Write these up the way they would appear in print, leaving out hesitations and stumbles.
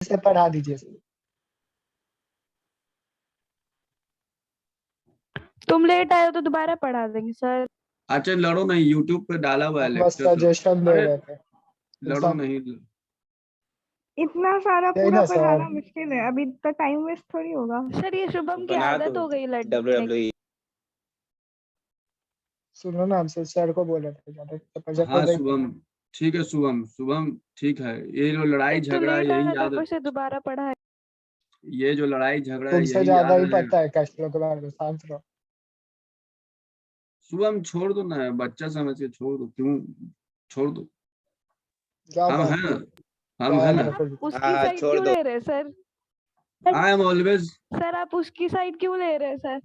से पढ़ा दीजिए सर। तुम लेट आए हो तो दोबारा पढ़ा देंगे सर। अच्छा लड़ो नहीं, यूट्यूब पे डाला हुआ है हम बस लेक्चर। सजेशन दे अरे रहे थे। लड़ो नहीं। इतना सारा यही पूरा ना सर। पढ़ाना मुश्किल है, अभी तो टाइम वेस्ट थोड़ी होगा। सर ये शुभम की बना आदत तो हो गई लड़ने की। WWE। सुनो ना, हमसे सर को बोले थे ज्यादा प्रोजेक्ट हाँ देख। शुभम ठीक है, शुभम शुभम ठीक है। ये जो लड़ाई एक तो झगड़ा लेट यही आया था, ऊपर आदत, से दोबारा पढ़ा है। ये जो लड़ाई झगड़ा है तुमसे यही ज्यादा याद ही रहेगा। पता है कैस्ट्रो के बारे में, शांत रहो। शुभम छोड़ दो ना, बच्चा समझ के छोड़ दो, क्यों छोड़ दो। क्या हम बात हैं है? ना, हम क्या हैं ना। है फिर? उसकी हाँ, साइड छोड़ क्यों दो। ले रहे sir? I am always sir आप उसकी साइड क्यों ले रहे sir?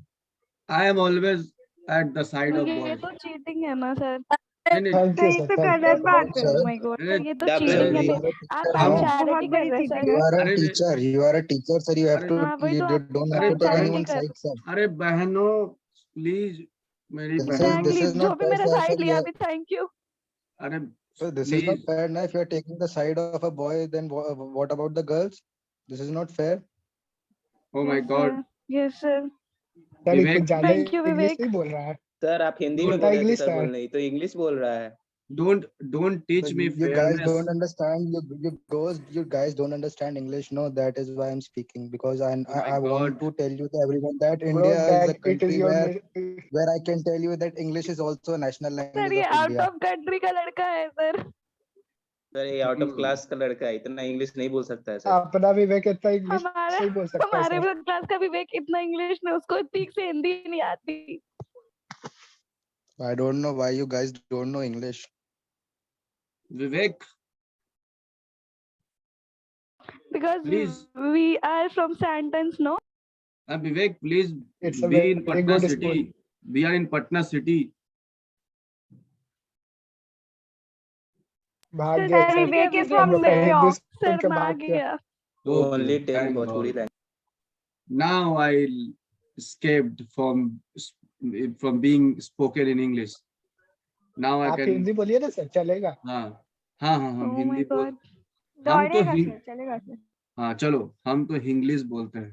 At the side of ये बॉयज। तो चीटिंग है ना सर। नहीं नहीं थैंक यू नहीं सर, तो थैंक गलत बात है। Oh my God, अरे सर ये तो WWE चीटिंग है। You are a आप teacher, हाँ। no? बहुत पैंचारिटी कर बड़ी रहे हैं चीटिंग सर। You है। are a अरे teacher. You are a teacher, sir. You have अरे to. हाँ वही You तो आप don't have अरे to take बहन, anyone's कर। side, sir. अरे बहनों प्लीज, मेरी This is बहनों, एग्जैक्टली this is जो not भी fair, मेरा sir. साइड Sir, लिया you अभी, थैंक यू। अरे so this is not please. fair. Now, if you are taking the side of a boy, then what about the girls? This is not fair. Oh my God. Yes sir. Sir ये कुछ विवेक ज्यादा thank you English विवेक। नहीं बोल रहा है। Sir आप हिंदी में Don't- बोल उल्टा रहे थे इंग्लिश सर, है। बोलने तो इंग्लिश बोल रहा है। don't teach So me you guys fairness। don't understand. You guys don't understand English. No, that is why I'm speaking, because Oh my I want God। to tell you to everyone that Bro, India is a that it is country your where I can tell you that English is also a national sir language ये of out India. Of country का लड़का है sir. Sir ये out of class का लड़का है, इतना English नहीं बोल सकता है सर। अपना विवेक इतना इंग्लिश हमारा सही बोल सकता है हमारे सर। क्लास का विवेक इतना इंग्लिश में, उसको ठीक से हिंदी नहीं आती। I don't know why you guys don't know English. Vivek Because Please. we are from Santans, no? Vivek please It's a be in very Patna good city. school. We are in Patna city. Bhagya sir sir, Vivek is Vivek from हम लोग का New हिंदू York. School sir के मार भाग्य। गया। वो only tell thank Bhojpuri God. Language. Now I escaped from being spoken in English. Now I आप can। हिंदी बोलिए ना सर, चलेगा। हाँ हाँ हाँ हम Oh हिंदी my बोल। God. हम तो दौड़ेगा सर, चलेगा सर। हाँ चलो, हम तो इंग्लिश बोलते हैं।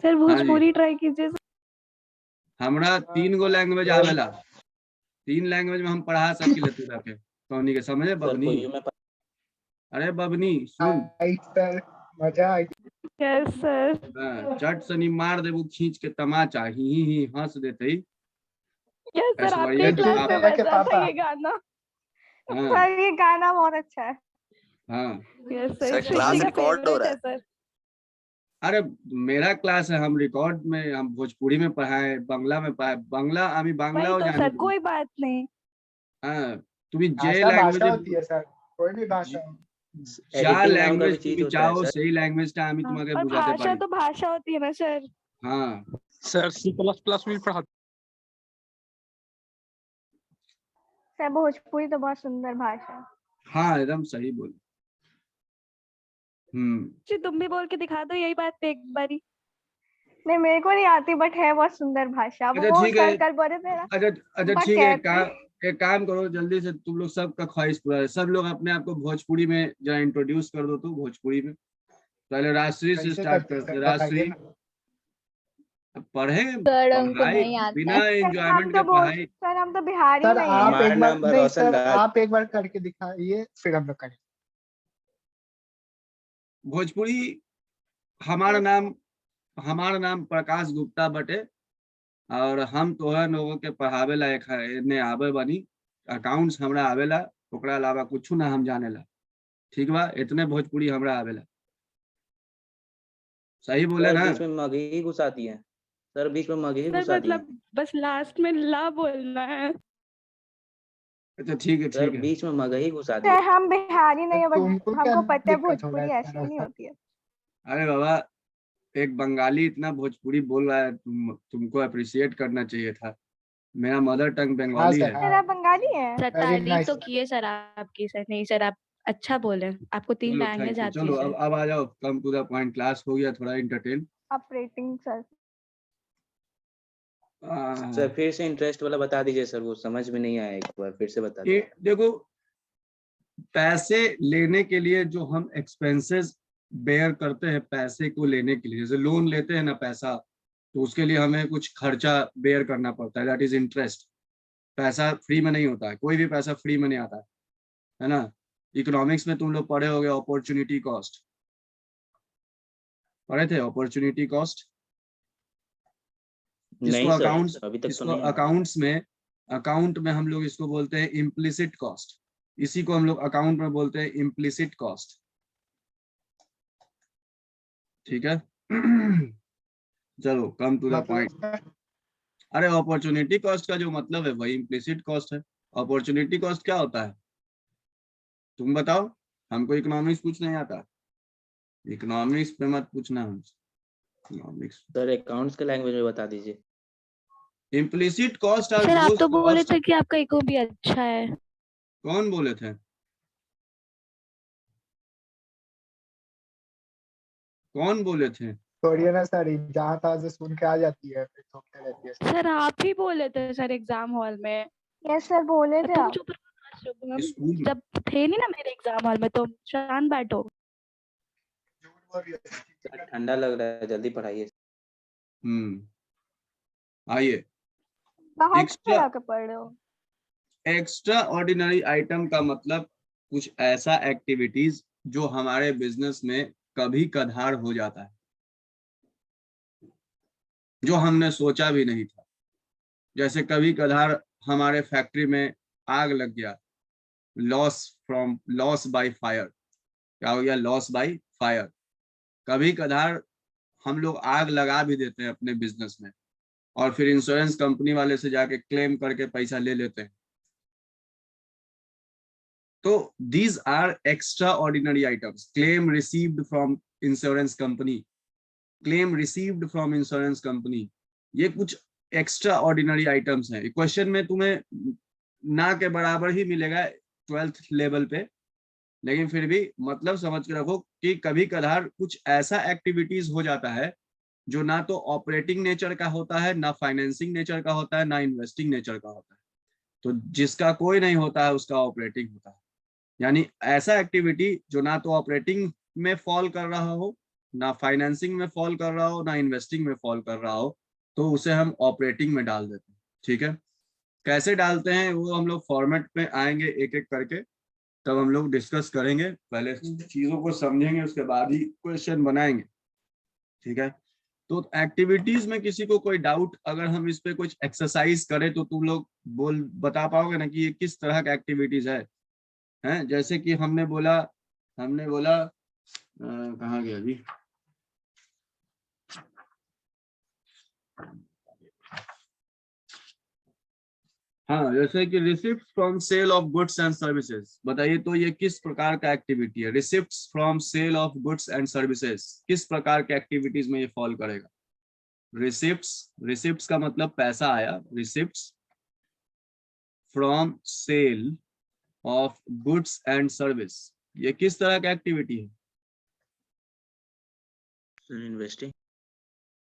सर हाँ जी, भोजपुरी ट्राई कीजिए। हमरा 3 गो लैंग्वेज आवेला। 3 लैंग्वेज में हम पढ़ा सकिले तोरा के, तोहनी के समझे सर बबनी। कोई में अरे बबनी सुन, आई सर, मजा आई। Yes sir. चट सनी मार देबू खींच के तमाचा, ही हंस देते ही। यस सर आपके ऐश्वर्या के क्लास में पापा। के बजा था पापा। ये गाना। हाँ सर ये गाना बहुत अच्छा है। हाँ। यस सर, सर क्लास सृष्टि का रिकॉर्ड हो फेवरेट रहा है है। सर। अरे मेरा क्लास है, हम रिकॉर्ड में, हम भोजपुरी में पढ़ाए, बांग्ला में पढ़ाए। बांग्ला आमी बांग्ला वही हो तो जानी सर, तुम। कोई बात नहीं। हाँ तुम्हें जे भाषा लैंग्वेज, भाषा होती है सर, कोई भी भाषा हो। যা एडिटिंग नाम का भी ল্যাঙ্গুয়েজ चीज তুমি होता है চাও सर। সেই ল্যাঙ্গুয়েজটা আমি हाँ, তোমাকে और বোঝাতে भाषा পারি। तो भाषा होती है ना सर। हाँ सर C++ भी पढ़ा। सर भोजपुरी तो बहुत सुंदर भाषा है। हाँ एकदम सही बोल। जी तुम भी बोल के दिखा दो यही बात पे एक बारी। नहीं मेरे को नहीं आती, बट है बहुत सुंदर भाषा। अच्छा वो ठीक है, सर कल बोले थे ना। अच्छा बट ठीक है, कहते एक काम करो जल्दी से, तुम लोग सबका ख्वाहिश पूरा है, सब लोग अपने आप को भोजपुरी में जरा इंट्रोड्यूस कर दो। तो भोजपुरी में पहले राजश्री से कैसे स्टार्ट करते हैं करते सर, हैं। बताइए राजश्री ना। पढ़े, सर हमको पढ़ाई नहीं आता बिना है। एंजॉयमेंट के पढ़ाई। सर हम तो बिहारी सर नहीं आप है। एक हमारा बार नाम नहीं रोशन सर, राज। आप एक बार करके दिखाइए फिर हम लोग करें। भोजपुरी हमारा नाम प्रकाश गुप्ता बटे, और हम तोहर लोगों के पढ़ावे ला ने आवे बनी। अकाउंट्स हमरा आवेला, ओकरा अलावा कुछ ना हम जानेला। ठीक बा, इतने भोजपुरी हमरा आवेला। सही बोले सर ना? बीच में मगही ही घुसाती है। सर बीच में मगही सर घुसाती है। मतलब बस लास्ट में ला बोलना है। अच्छा ठीक है सर ठीक है। बीच में मगही घुसाती सर है। हम बिहारी नहीं है, बट तुमको क्या हमको पता है दिक्कत हो रहा भोजपुरी है ऐसी नहीं होती है। अरे बाबा, एक बंगाली इतना भोजपुरी बोल रहा है, तुमको अप्रिशिएट करना चाहिए था। मेरा मदर टंग हाँ बंगाली सर, है। सर हाँ आप बंगाली हैं? सर वेरी तारीफ नाइस। तो किए सर आपकी। सर नहीं सर आप अच्छा बोले, आपको 3 चलो लैंग्वेज थैंक यू। आती चलो है सर। अब आ जाओ, come to the point. Class हो गया थोड़ा इंटरटेन। Operating sir. सर फिर से इंटरेस्ट वाला बता दीजिए सर, वो समझ में नहीं आया, एक बार फिर से बता दीजिए। देखो पैसे लेने के लिए जो हम एक्सपेंसेस बेयर करते हैं पैसे को लेने के लिए, जैसे लोन लेते हैं ना पैसा, तो उसके लिए हमें कुछ खर्चा बेयर करना पड़ता है, दैट इज इंटरेस्ट। पैसा फ्री में नहीं होता है, कोई भी पैसा फ्री में नहीं आता है ना। इकोनॉमिक्स में तुम लोग पढ़े होगे अपॉर्चुनिटी कॉस्ट, पढ़े थे अपॉर्चुनिटी कॉस्ट? इसको नहीं सर, अकाउंट्स, अभी तक तो इसको नहीं आया। अकाउंट में हम लोग इसको बोलते हैं इम्प्लिसिट कॉस्ट, इसी को हम लोग अकाउंट में बोलते हैं इम्प्लिसिट कॉस्ट, ठीक है। चलो कम टू द पॉइंट। मतलब अरे अपॉर्चुनिटी कॉस्ट का जो मतलब है वही इम्प्लिसिट कॉस्ट है। अपॉर्चुनिटी कॉस्ट क्या होता है तुम बताओ, हमको इकोनॉमिक्स कुछ नहीं आता, इकोनॉमिक्स पे मत पूछना हमसे, इकोनॉमिक्स। सर अकाउंट्स के लैंग्वेज में बता दीजिए। इम्प्लिसिट कॉस्ट आर सर आप दोस तो बोले कॉस्ट। थे कि आपका इको भी अच्छा है। कौन बोले थे, कौन बोले थे? छोड़िए ना सर, जहाँ तहाँ से सुन के आ जाती है फिर थोपते रहती है। सर आप ही बोले थे सर एग्जाम हॉल में। यस सर, बोले थे तुम आप। चुप रहो, स्कूल में जब थे नहीं ना मेरे एग्जाम हॉल में, तुम शांत बैठो। झूठ बोल रही है। सर ठंडा लग रहा है, जल्दी पढ़ाइए। आइए। बाहर एक्स्ट्रा चला के पढ़ रहे हो। एक्स्ट्रा ऑर्डिनरी आइटम का मतलब कुछ ऐसा एक्टिविटीज जो हमारे बिजनेस में कभी कधार हो जाता है, जो हमने सोचा भी नहीं था। जैसे कभी कधार हमारे फैक्ट्री में आग लग गया, लॉस बाय फायर। क्या हो गया? Loss by fire. कभी कधार हम लोग आग लगा भी देते हैं अपने बिजनेस में और फिर इंश्योरेंस कंपनी वाले से जाके क्लेम करके पैसा ले लेते हैं। तो these are extraordinary items. Claim received from insurance company. Claim received from insurance company. ये कुछ एक्स्ट्रा ऑर्डिनरी आइटम्स हैं। क्वेश्चन में तुम्हें ना के बराबर ही मिलेगा 12th लेवल पे, लेकिन फिर भी मतलब समझ के रखो कि कभी कभार कुछ ऐसा एक्टिविटीज हो जाता है जो ना तो ऑपरेटिंग नेचर का होता है, ना फाइनेंसिंग नेचर का होता है, ना इन्वेस्टिंग नेचर का होता है। तो जिसका कोई नहीं होता है उसका ऑपरेटिंग होता है। यानी ऐसा एक्टिविटी जो ना तो ऑपरेटिंग में फॉल कर रहा हो, ना फाइनेंसिंग में फॉल कर रहा हो, ना इन्वेस्टिंग में फॉल कर रहा हो, तो उसे हम ऑपरेटिंग में डाल देते हैं। ठीक है, कैसे डालते हैं वो हम लोग फॉर्मेट में आएंगे एक एक करके, तब हम लोग डिस्कस करेंगे। पहले चीजों को समझेंगे, उसके बाद ही क्वेश्चन बनाएंगे। ठीक है, तो एक्टिविटीज में किसी को कोई डाउट, अगर हम इस पे कुछ एक्सरसाइज करें तो तुम लोग बता पाओगे ना कि ये किस तरह का एक्टिविटीज है? हैं, जैसे कि हमने बोला कहाँ गया अभी, हाँ, जैसे कि receipt from sale of goods and services. बताइए तो ये किस प्रकार का एक्टिविटी है? Receipts from sale of goods and services किस प्रकार के एक्टिविटीज में ये फॉल करेगा? रिसिप्ट्स का मतलब पैसा आया, receipts from sale of goods and service, ये किस तरह का एक्टिविटी है? इन्वेस्टिंग।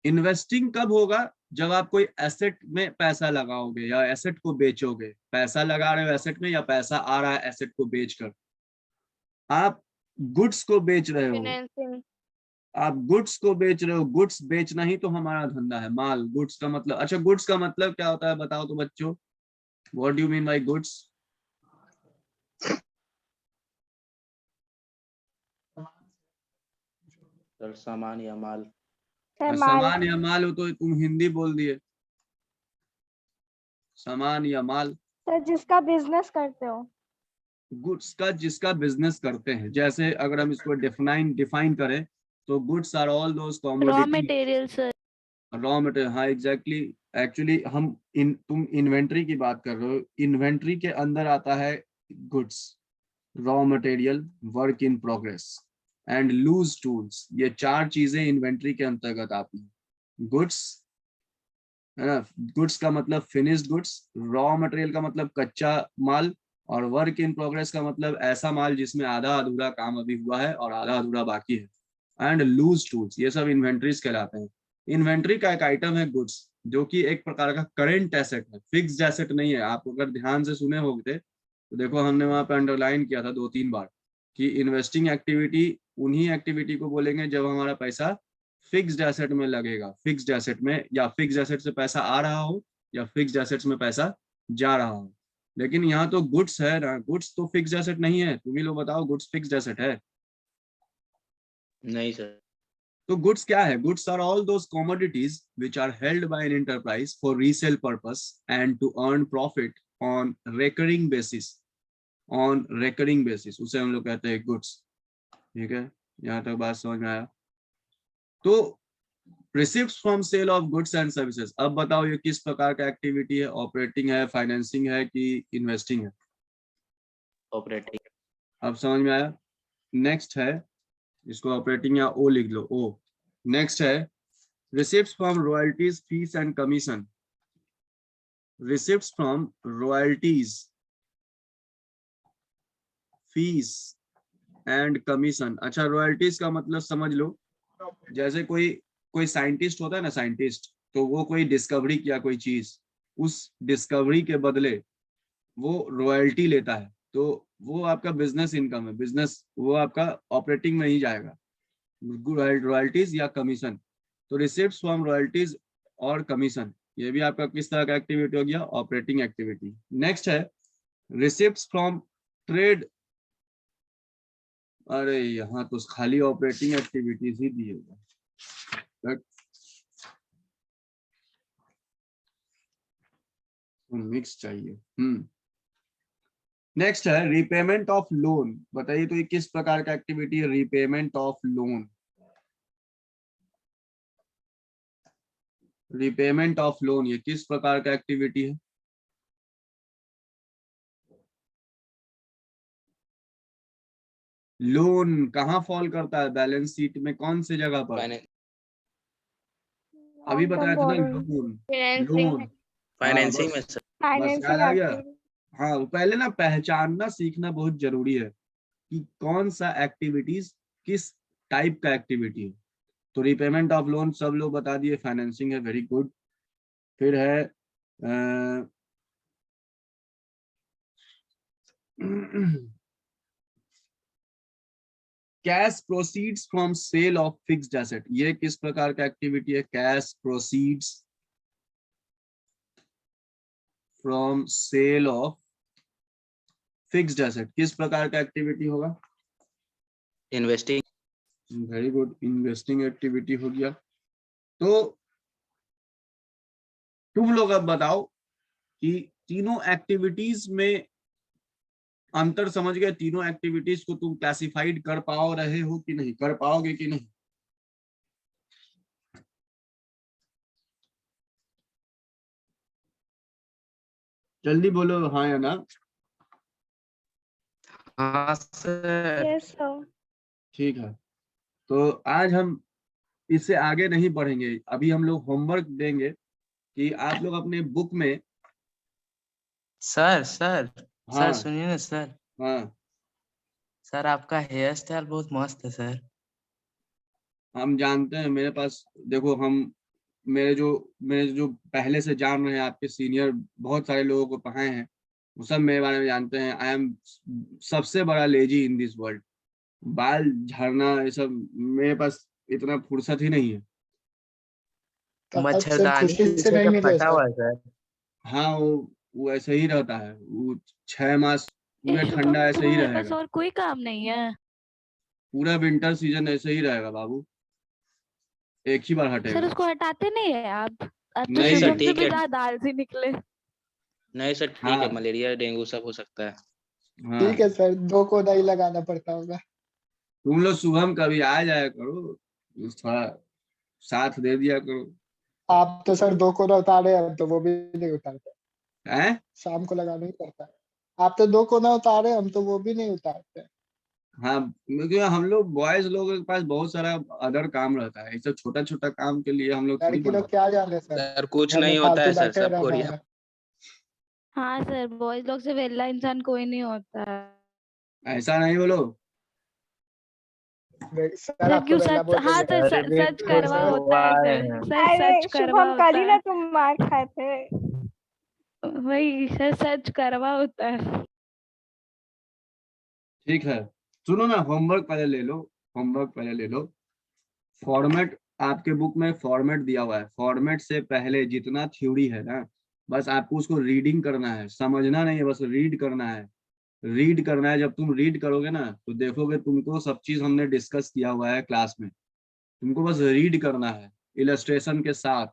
इन्वेस्टिंग कब होगा? जब आप कोई एसेट में पैसा लगाओगे या एसेट को बेचोगे। पैसा लगा रहे हो एसेट में या पैसा आ रहा है एसेट को बेचकर। आप गुड्स को बेच रहे हो, फाइनेंसिंग। आप गुड्स को बेच रहे हो। गुड्स बेचना ही तो हमारा धंधा है। माल, गुड्स का मतलब, अच्छा गुड्स का मतलब क्या होता है बताओ तो बच्चों, what do you mean by goods? Sir सामान या माल। सर माल। सामान या माल हो तो तुम हिंदी बोल दिए, सामान या माल। सर जिसका बिजनेस करते हो। गुड्स का जिसका बिजनेस करते हैं। जैसे अगर हम इसको डिफाइन करें तो goods are all those raw commodity. Material sir. Raw material, हाँ एग्जैक्टली। एक्चुअली हम तुम इन्वेंट्री की बात कर रहे हो। इन्वेंट्री के अंदर आता है goods, raw material, work in progress and loose tools. ये चार चीजें इन्वेंट्री के अंतर्गत आती हैं। गुड्स है ना, गुड्स का मतलब फिनिश्ड गुड्स, रॉ मटेरियल का मतलब कच्चा माल, और वर्क इन प्रोग्रेस का मतलब ऐसा माल जिसमें आधा अधूरा काम अभी हुआ है और आधा अधूरा बाकी है, एंड लूज टूल्स। ये सब इन्वेंट्रीज कहलाते हैं। इन्वेंट्री का एक आइटम है गुड्स, जो कि एक प्रकार का करेंट एसेट है, फिक्स्ड एसेट नहीं है। आप अगर ध्यान से सुने होंगे तो देखो हमने वहां पे अंडरलाइन किया था 2-3 बार कि इन्वेस्टिंग एक्टिविटी उन्हीं एक्टिविटी को बोलेंगे जब हमारा पैसा फिक्स्ड एसेट में लगेगा, फिक्स्ड एसेट में, या फिक्स्ड एसेट से पैसा आ रहा हो या फिक्स्ड एसेट्स में पैसा जा रहा हो। लेकिन यहाँ तो गुड्स है ना, गुड्स तो फिक्स्ड एसेट नहीं है। तुम ही लोग बताओ, गुड्स फिक्स्ड एसेट है? नहीं सर। तो गुड्स क्या है? Goods are all those commodities which are held by an enterprise for resale purpose and to earn profit on recurring basis, on recurring basis, उसे हम लोग कहते हैं गुड्स। ठीक है, यहाँ तक बात समझ में आया? तो receipts from sale of goods and services, अब बताओ ये किस प्रकार का एक्टिविटी है? ऑपरेटिंग है, फाइनेंसिंग है कि इन्वेस्टिंग है? ऑपरेटिंग। अब समझ में आया? नेक्स्ट है, इसको ऑपरेटिंग या ओ लिख लो, ओ। नेक्स्ट है receipts from royalties, fees and commission. Receipts from royalties, fees and commission. अच्छा, रॉयल्टीज का मतलब समझ लो, जैसे कोई साइंटिस्ट होता है ना, साइंटिस्ट, तो वो कोई डिस्कवरी किया कोई चीज, उस डिस्कवरी के बदले वो रॉयल्टी लेता है, तो वो आपका बिजनेस इनकम है, बिजनेस वो आपका ऑपरेटिंग में ही जाएगा, रॉयल्टीज या कमीशन। तो रिसिप्ट्स फ्रॉम रॉयल्टीज और कमीशन, ये भी आपका किस तरह का एक्टिविटी हो गया? Operating activity. नेक्स्ट है रिसिप्ट्स फ्रॉम ट्रेड। अरे यहाँ तो खाली ऑपरेटिंग एक्टिविटीज ही दिए हुए, मिक्स चाहिए। नेक्स्ट है रीपेमेंट ऑफ लोन। बताइए तो ये किस प्रकार का एक्टिविटी है? Repayment of loan, repayment of loan ये किस प्रकार का एक्टिविटी है? लोन कहाँ फॉल करता है बैलेंस शीट में? कौन से जगह पर? अभी बताया था ना, लोन, लोन फाइनेंसिंग में सर। बस याद आ गया। हाँ, पहले ना पहचानना सीखना बहुत जरूरी है कि कौन सा एक्टिविटीज किस टाइप का एक्टिविटी है। तो रीपेमेंट ऑफ लोन सब लोग बता दिए, फाइनेंसिंग है, वेरी गुड। फिर है cash proceeds from sale of fixed asset, ये किस प्रकार का एक्टिविटी है? Cash proceeds from sale of fixed asset किस प्रकार का एक्टिविटी होगा? Investing. Very good, investing activity हो गया। तो तुम लोग अब बताओ कि तीनों एक्टिविटीज में अंतर समझ गए? तीनों एक्टिविटीज को तुम क्लासिफाइड कर पाओ रहे हो कि नहीं, कर पाओगे कि नहीं? जल्दी बोलो हाँ या ना। हाँ सर। Yes sir. ठीक है, तो आज हम इससे आगे नहीं बढ़ेंगे। अभी हम लोग होमवर्क देंगे कि आप लोग अपने बुक में। सर सर हाँ सर सुनिए ना सर। हाँ, सर आपका हेयर स्टाइल बहुत मस्त है सर। हम जानते हैं, मेरे पास देखो, हम मेरे जो पहले से जान रहे हैं, आपके सीनियर बहुत सारे लोगों को पढ़ाए हैं, वो सब मेरे बारे में जानते हैं। आई एम सबसे बड़ा लेजी इन दिस वर्ल्ड। बाल झाड़ना ये सब मेरे पास इतना फुर्सत ही नहीं है। तो आज से मच्छरदानी खुशी से पीछे नहीं का मिले फटा हुआ है सर। सर। हाँ, वो ऐसे ही रहता है, वो 6 मास पूरे शुभम, ठंडा ऐसे ही तुम्हारे पास रहेगा, और कोई काम नहीं है? पूरा विंटर सीजन ऐसे ही रहेगा बाबू, एक ही बार सर हटेगा। उसको हटाते नहीं है आप? अब तो नहीं सर, शुभम से ठीक भी है। ज्यादा आलसी निकले। नहीं सर ठीक हाँ है, मलेरिया डेंगू सब हो सकता है। हाँ, ठीक है सर, 2 को नहीं लगाना पड़ता होगा। तुम लोग शुभम कभी आ जाया करो, थोड़ा साथ दे दिया करो। आप तो सर 2 को ना उतारे, अब तो वो भी नहीं उतारते। हैं? शाम को लगाना ही पड़ता है। आप तो 2 को ना उतारे, हम तो वो भी नहीं उतारते। हाँ, क्योंकि हम लोग बॉयज लोगों के पास बहुत सारा अदर काम रहता है, ये सब छोटा छोटा काम के लिए हम लोग थोड़ी लड़की लोग बनाते क्या जाने सर, सर कुछ घर में नहीं होता है फालतू सर, बैठे सब रहना कोरिया। है। हाँ सर, बॉयज लोग से वेला इंसान कोई नहीं होता है। हैं। ऐसा नहीं बोलो। सर सर आपको क्यों वेला सच? बोल हाँ रहे सर, हैं, वेट सच छोड़ करवा सर। होता है सर। सर अरे सच करवा शुभम, कल होता ही ना है। तुम मार खाए थे। वही सर, सच करवा होता है। ठीक है, सुनो ना, होमवर्क पहले ले लो, होमवर्क पहले ले लो। फॉर्मेट आपके बुक में फॉर्मेट दिया हुआ है, फॉर्मेट से पहले जितना थ्योरी है ना, बस आपको उसको रीडिंग करना है, समझना नहीं है, बस रीड करना है, रीड करना है। जब तुम रीड करोगे ना तो देखोगे तुमको सब चीज हमने डिस्कस किया हुआ है क्लास में, तुमको बस रीड करना है इलस्ट्रेशन के साथ,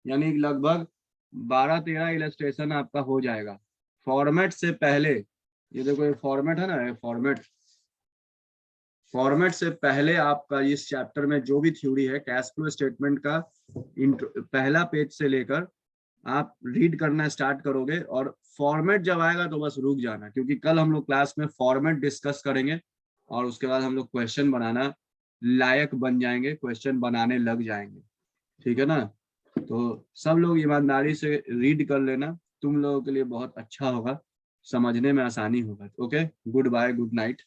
यानी लगभग 12-13 इलस्ट्रेशन आपका हो जाएगा। फॉर्मेट से पहले, ये देखो ये फॉर्मेट है ना, ये फॉर्मेट, फॉर्मेट से पहले आपका इस चैप्टर में जो भी थ्योरी है कैश फ्लो स्टेटमेंट का पहला पेज से लेकर आप रीड करना स्टार्ट करोगे, और फॉर्मेट जब आएगा तो बस रुक जाना, क्योंकि कल हम लोग क्लास में फॉर्मेट डिस्कस करेंगे और उसके बाद हम लोग क्वेश्चन बनाना लायक बन जाएंगे, क्वेश्चन बनाने लग जाएंगे, ठीक है ना। तो सब लोग ईमानदारी से रीड कर लेना, तुम लोगों के लिए बहुत अच्छा होगा, समझने में आसानी होगा। Okay, goodbye, good night.